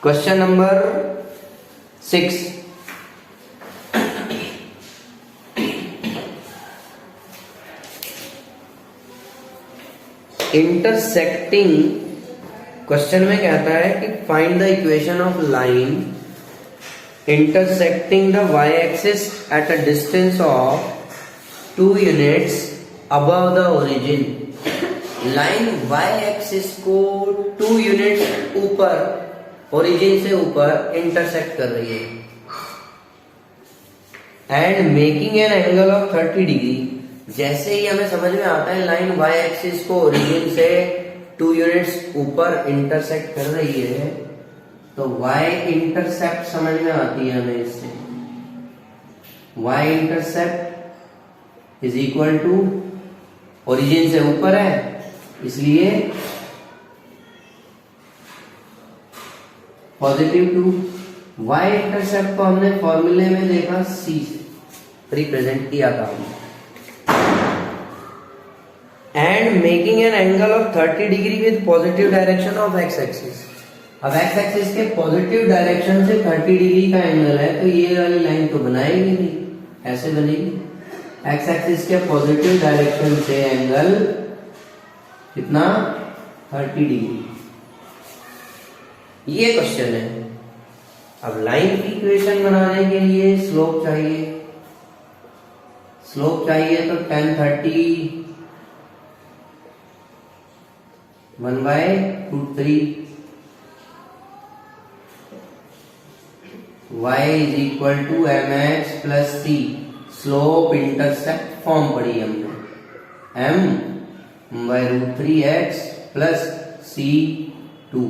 Question number 6, intersecting. Question में कहता है कि find the equation of line intersecting the y axis at a distance of 2 units above the origin. Line y axis को 2 units ऊपर, origin से ऊपर intersect कर रही है and making an angle of 30 degree. जैसे ही हमें समझ में आता है लाइन y एक्सिस को ओरिजिन से 2 यूनिट्स ऊपर इंटरसेक्ट कर रही है, तो y इंटरसेप्ट समझ में आती है हमें इससे। y intercept is equal to, origin से ऊपर है इसलिए +2। y इंटरसेप्ट को हमने फॉर्मूले में देखा, c रिप्रेजेंट किया था हमने। And making an angle of 30 degree with positive direction of x axis. अब x एक्सिस के पॉजिटिव डायरेक्शन से 30 डिग्री का एंगल है, तो ये वाली लाइन तो बनाएगी नहीं, ऐसे बनेगी। x एक्सिस के पॉजिटिव डायरेक्शन से एंगल कितना, 30 डिग्री। ये क्वेश्चन है। अब लाइन की इक्वेशन बनाने के लिए स्लोप चाहिए। स्लोप चाहिए तो tan 30 1/√3 y is equal to mx plus c। Slope intercept form पढ़ी हमने, m/√3x plus c2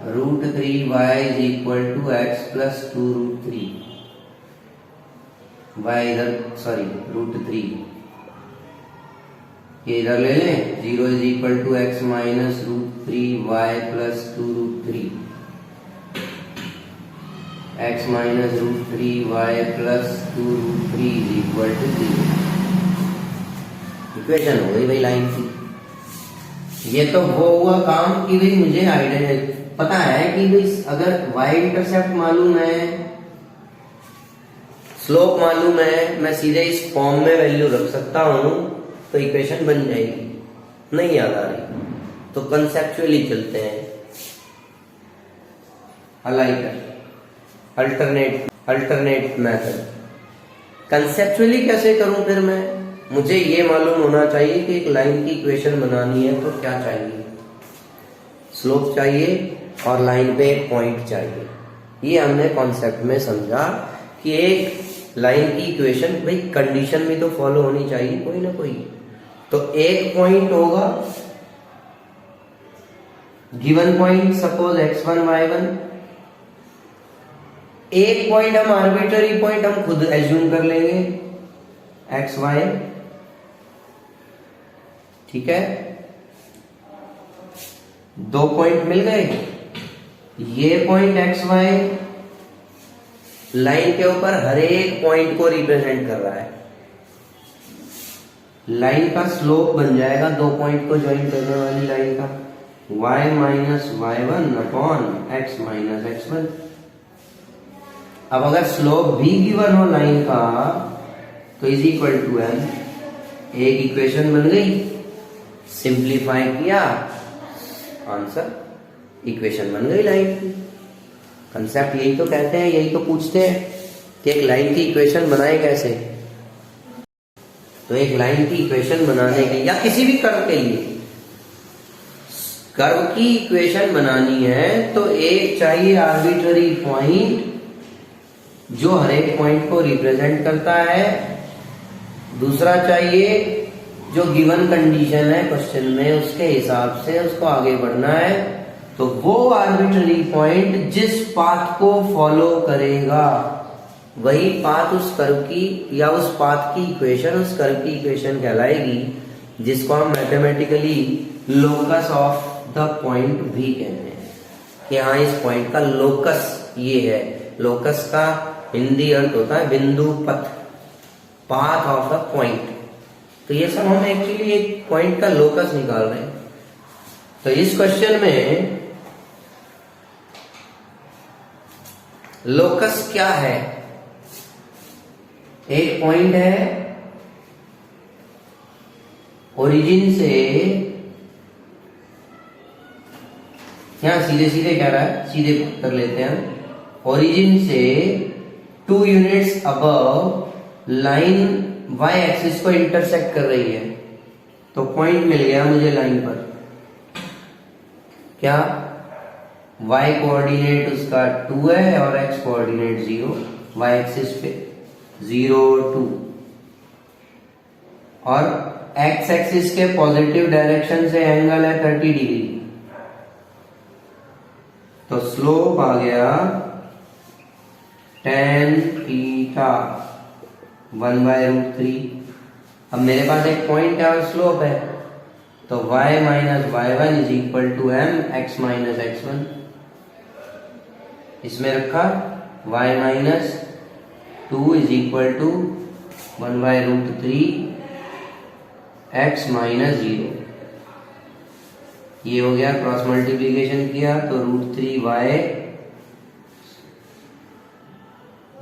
√3y is equal to x plus 2√3। y इधर, सॉरी √3 ये इधर ले लें। 0 is equal to x minus √3y plus 2√3, x minus √3y plus 2√3 is equal to 0। Equation हो गई भाई लाइन की। ये तो वो हुआ काम कि भाई मुझे आइडिया पता है कि भाई अगर y इंटरसेप्ट मालूम है, स्लोप मालूम है, मैं सीधे इस फॉर्म में वैल्यू रख सकता हूं तो इक्वेशन बन जाएगी। नहीं याद आ रही तो कंसेप्चुअली चलते हैं। Alternate method. कंसेप्चुअली कैसे करूं फिर मैं? मुझे ये मालूम होना चाहिए कि एक लाइन की इक्वेशन बनानी है तो क्या चाहिए, स्लोप चाहिए और लाइन पे एक पॉइंट चाहिए। ये हमने कॉन्सेप्ट में समझा कि एक लाइन की इक्वेशन, भाई कंडीशन भी तो फॉलो होनी चाहिए कोई ना कोई। तो एक पॉइंट होगा, given point suppose x1 y1। एक पॉइंट हम आर्बिट्ररी पॉइंट हम खुद एज्यूम कर लेंगे x y, ठीक है। 2 पॉइंट मिल गए। ये पॉइंट x y लाइन के ऊपर हर एक पॉइंट को रिप्रेजेंट कर रहा है। लाइन का स्लोप बन जाएगा 2 पॉइंट को ज्वाइन करने वाली लाइन का, y minus y1 upon x minus x1। अब अगर स्लोप भी गिवन हो लाइन का तो इज इक्वल टू m। एक इक्वेशन बन गई, सिंप्लीफाई किया, आंसर, इक्वेशन बन गई लाइन की। कंसेप्ट यही तो कहते हैं, यही तो पूछते हैं कि एक लाइन की इक्वेशन बनाए कैसे। तो एक लाइन की इक्वेशन बनाने के या किसी भी कर्व के लिए, कर्व की इक्वेशन बनानी है तो एक चाहिए आर्बिट्ररी पॉइंट जो हर एक पॉइंट को रिप्रेजेंट करता है। दूसरा चाहिए जो गिवन कंडीशन है क्वेश्चन में उसके हिसाब से उसको आगे बढ़ना है। तो वो आर्बिट्ररी पॉइंट जिस पाथ को फॉलो करेगा वही पाथ उस कर्व की या उस पाथ की इक्वेशन, उस कर्व की इक्वेशन कहलाएगी, जिसको हम mathematically locus of the point भी कहते हैं कि हाँ इस पॉइंट का लोकस ये है। लोकस का हिंदी अर्थ होता है बिंदु पथ, पाथ ऑफ द पॉइंट। तो ये सब हम एक्चुअली एक पॉइंट का लोकस निकाल रहे हैं। तो इस क्वेश्चन में लोकस क्या है? एक पॉइंट है, ओरिजिन से यहां सीधे सीधे कह रहा है, सीधे कर लेते हैं हम। ओरिजिन से 2 units above line Y axis को इंटरसेक्ट कर रही है। तो पॉइंट मिल गया मुझे लाइन पर। क्या? y कोऑर्डिनेट उसका 2 है और x कोऑर्डिनेट 0, y एक्सिस पे 0 2, और x एक्सिस के पॉजिटिव डायरेक्शन से एंगल है 30 डिग्री। तो स्लोप आ गया tan थीटा 1/√3। अब मेरे पास एक पॉइंट है और स्लोप है, तो y minus y1 is equal to m x minus x1। इसमें रखा y minus 2 is equal to 1/√3 x minus 0। ये हो गया, क्रॉस मल्टीप्लीकेशन किया तो √3y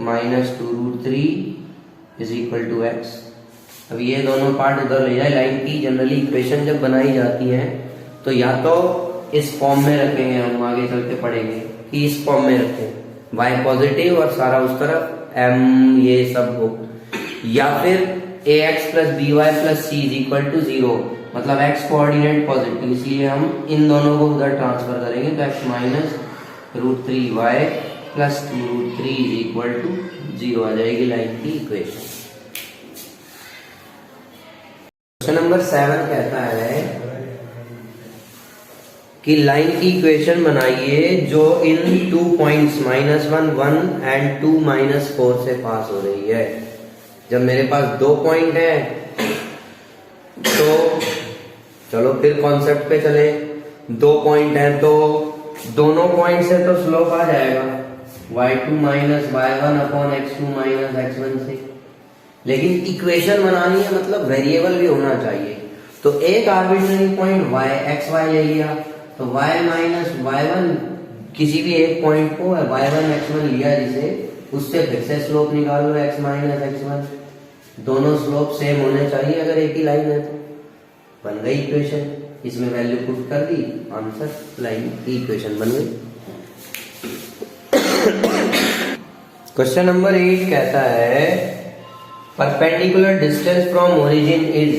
minus 2√3 is equal to x। अब ये दोनों पार्ट उधर ले जाए। लाइन की जनरली इक्वेशन जब बनाई जाती है तो या तो इस फॉर्म में रखेंगे, हम आगे चल के पढ़ेंगे कि इस फॉर्म में रखें, y पॉजिटिव और सारा उस तरफ m ये सब हो, या फिर ax plus by plus c is equal to 0, मतलब x कोऑर्डिनेट पॉजिटिव, इसलिए हम इन दोनों को उधर ट्रांसफर करेंगे तो x minus √3y plus 2√3 is equal to 0 आ जाएगी लाइन की इक्वेशन। क्वेश्चन नंबर 7 कहता है कि लाइन की इक्वेशन बनाइए जो इन 2 पॉइंट्स -1 1 एंड 2 -4 से पास हो रही है। जब मेरे पास 2 पॉइंट है तो चलो फिर कॉन्सेप्ट पे चले। 2 पॉइंट है तो दोनों पॉइंट से तो स्लोप आ जाएगा y2 minus y1 upon x2 minus x1 से। लेकिन इक्वेशन बनानी है, मतलब वेरिएबल भी होना चाहिए। तो एक arbitrary point y x y ले लिया, तो y माइनस y1 किसी भी एक पॉइंट को y1 x1 लिया जिसे, उससे फिर से स्लोप निकाल लो x माइनस x1। दोनों स्लोप सेम होने चाहिए अगर एक ही लाइन है तो। बन गई इक्वेशन, इसमें वैल्यू पुट कर दी, आंसर लाइन की इक्वेशन बन गई। क्वेश्चन नंबर 8 कहता है perpendicular distance from origin is,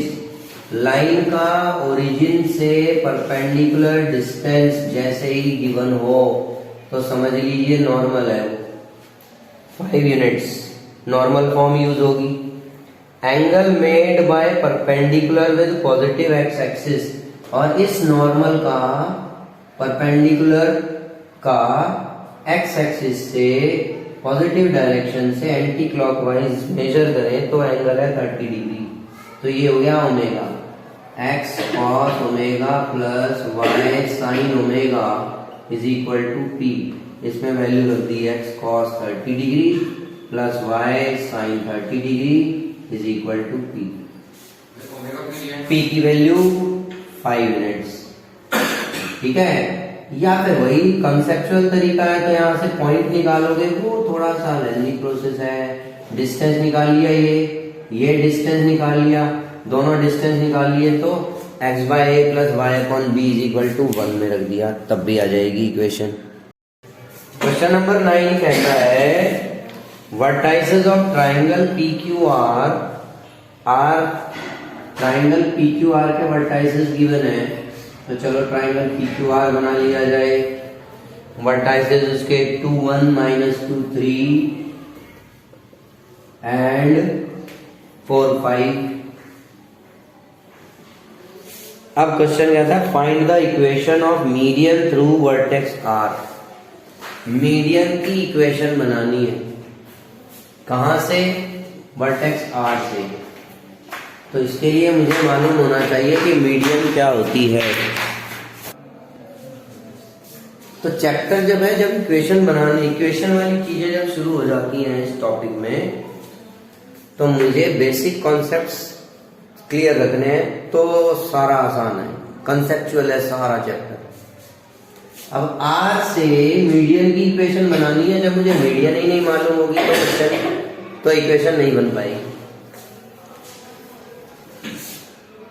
line का ओरिजिन से परपेंडिकुलर डिस्टेंस जैसे ही गिवन हो तो समझ लीजिए नॉर्मल है वो 5 यूनिट्स, नॉर्मल फॉर्म यूज होगी। Angle made by perpendicular with positive x axis, और इस नॉर्मल का परपेंडिकुलर का एक्स एक्सिस से पॉजिटिव डायरेक्शन से एंटी क्लॉकवाइज मेजर करें तो एंगल है 30 डिग्री। तो ये हो गया omega, x cos omega plus y sine omega is equal to P. इसमें वैल्यू रख दी x cos 30 degree plus y sine 30 degree is equal to P. P की वैल्यू 5 यूनिट्स, ठीक है। या फिर वही कंसेप्चुअल तरीका है, तो यहाँ से पॉइंट निकालोगे, वो थोड़ा सा लेंथी प्रोसेस है। डिस्टेंस निकाल लिया, ये डिस्टेंस निकाल लिया, दोनों डिस्टेंस निकाल लिए तो x by A plus Y upon B is equal to 1 में रख दिया, तब भी आ जाएगी इक्वेशन। क्वेश्चन नंबर 9 कहता है vertices of triangle PQR are, triangle PQR के वर्टाइसेस गिवन है, तो चलो ट्राइंगल PQR बना लिया जाए। वर्टाइसेस उसके 2 1 -2 3 एंड 4 5। अब क्वेश्चन क्या था, find the equation of median through vertex R। Median की इक्वेशन बनानी है, कहां से? वर्टेक्स R से। तो इसके लिए मुझे मालूम होना चाहिए कि मीडियन क्या होती है। तो चैप्टर जब है, जब इक्वेशन बनाने, इक्वेशन वाली चीजें जब शुरू हो जाती हैं इस टॉपिक में, तो मुझे बेसिक कॉन्सेप्ट्स क्लियर रखने हैं, तो सारा आसान है। कंसेप्चुअल है सारा चैप्टर। अब आर से मीडियन की इक्वेशन बनानी है। जब मुझे मीडियन ही नहीं मालूम होगी तो इक्वेशन नहीं बन पाएगी।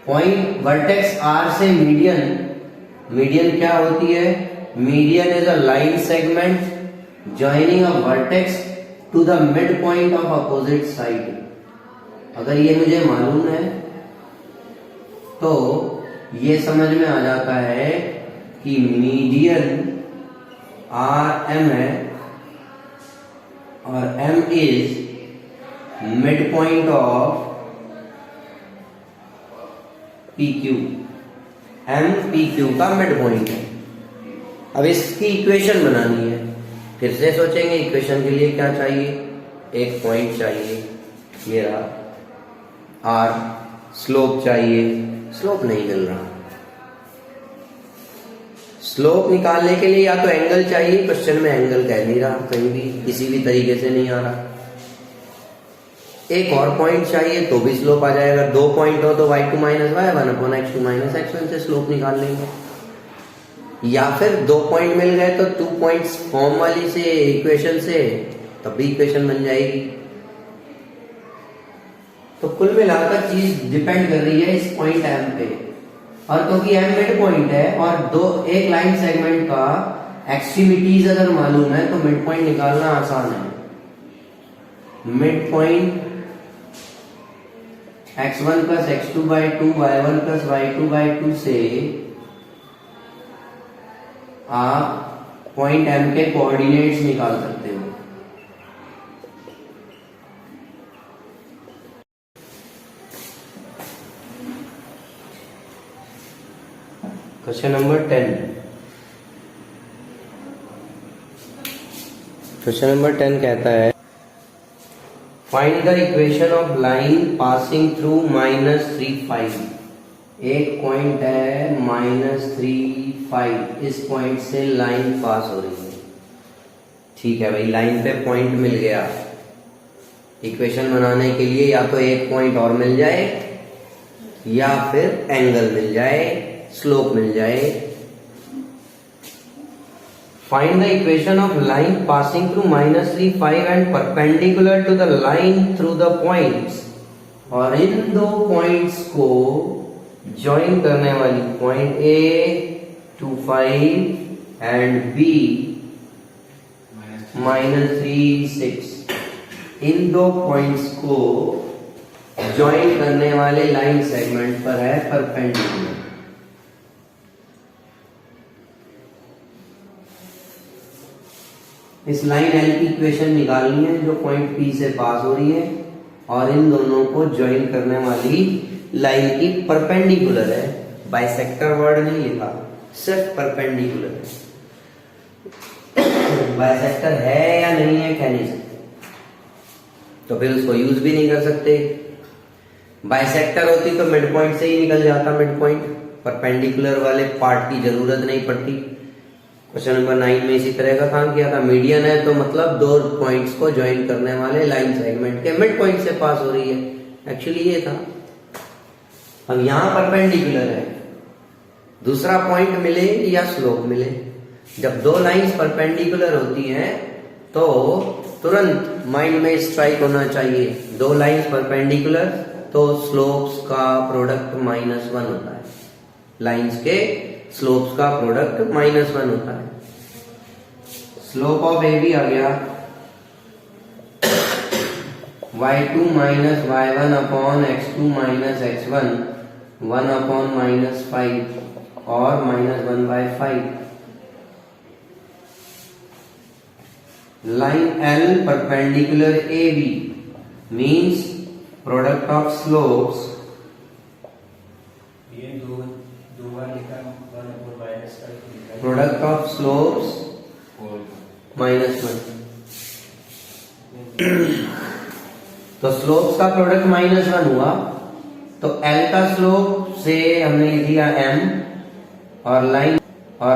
पॉइंट वर्टेक्स आर से मीडियन क्या होती है? Median is a line segment joining a vertex to the mid point of opposite side. अगर ये मुझे मालूम है तो ये समझ में आ जाता है कि मीडियन आर एम है और M is mid point of P Q. M P Q का मिड पॉइंट है। अब इसकी इक्वेशन बनानी है। फिर से सोचेंगे इक्वेशन के लिए क्या चाहिए? एक पॉइंट चाहिए, ये रहा आर। स्लोप चाहिए, स्लोप नहीं मिल रहा। स्लोप निकालने के लिए या तो एंगल चाहिए, क्वेश्चन में एंगल कह नहीं रहा, कहीं भी किसी भी तरीके से नहीं आ रहा। एक और पॉइंट चाहिए तो भी स्लोप आ जाएगा। दो पॉइंट हो तो y2 minus Y one upon x2 minus x1 से स्लोप निकाल लेंगे। या फिर दो पॉइंट मिल गए तो 2 पॉइंट्स फॉर्म वाली से इक्वेशन से तब भी इक्वेशन बन जाएगी। तो कुल मिलाकर चीज डिपेंड कर रही है इस पॉइंट m पे। और क्योंकि m मिड पॉइंट है और एक लाइन सेगमेंट का एक्सट्रीमिटीज अगर मालूम है तो मिड पॉइंट निकालना आसान है। Mid point x1 plus x2 by 2 y1 plus y2 by 2 से आप पॉइंट m के कोऑर्डिनेट्स निकाल सकते हो। Question number 10। क्वेश्चन नंबर 10 कहता है find the equation of line passing through -3, 5। एक पॉइंट है -3, 5। इस पॉइंट से लाइन पास हो रही है। ठीक है भाई, लाइन पे पॉइंट मिल गया। इक्वेशन बनाने के लिए या तो एक पॉइंट और मिल जाए या फिर एंगल मिल जाए, स्लोप मिल जाए। Find the equation of line passing through -3, 5 and perpendicular to the line through the points। और इन दो पॉइंट्स को ज्वाइन करने वाली point A to 5 and B -3, 6। इन दो पॉइंट्स को ज्वाइन करने वाले लाइन सेगमेंट पर है परपेंडिकुलर। इस लाइन L की इक्वेशन निकालनी है जो पॉइंट P से पास हो रही है और इन दोनों को ज्वाइन करने वाली लाइन की परपेंडिकुलर है। बाइसेक्टर वर्ड नहीं लिखा, सिर्फ परपेंडिकुलर है। बाइसेक्टर है या नहीं है कह नहीं सकते, तो फिर उसको यूज भी नहीं कर सकते। बाइसेक्टर होती तो मिड पॉइंट से ही निकल जाता मिड पॉइंट, परपेंडिकुलर वाले पार्ट की जरूरत नहीं पड़ती। क्वेश्चन नंबर 9 में इसी तरह का काम किया था। मीडियन है तो मतलब दो पॉइंट्स को ज्वाइन करने वाले लाइन सेगमेंट के मिड पॉइंट से पास हो रही है। एक्चुअली ये था। अब यहां परपेंडिकुलर है, दूसरा पॉइंट मिले या स्लोप मिले। जब दो लाइंस परपेंडिकुलर होती हैं तो तुरंत माइंड में स्ट्राइक होना चाहिए, दो लाइंस परपेंडिकुलर तो स्लोप्स का प्रोडक्ट -1 होता है। लाइंस के स्लोप्स का प्रोडक्ट -1 होता है। स्लोप ऑफ ए भी आ गया y2 minus y1 upon x2 minus x1, 1 upon -5 और -1/5। Line L perpendicular AB means product of slopes. Product of slopes -1। तो स्लोप्स का प्रोडक्ट -1 हुआ तो L का स्लोप से हमने लिया m और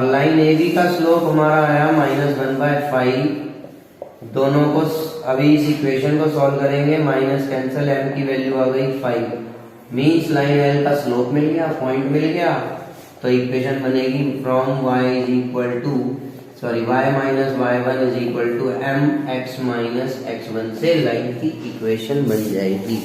लाइन AB का स्लोप हमारा आया -1/5। दोनों को अभी इस इक्वेशन को सॉल्व करेंगे, माइनस कैंसिल, m की वैल्यू आ गई 5। मीन्स लाइन L का स्लोप मिल गया, पॉइंट मिल गया तो इक्वेशन बनेगी from y is equal to y minus y1 is equal to mx minus x1 से लाइन की इक्वेशन बन जाएगी।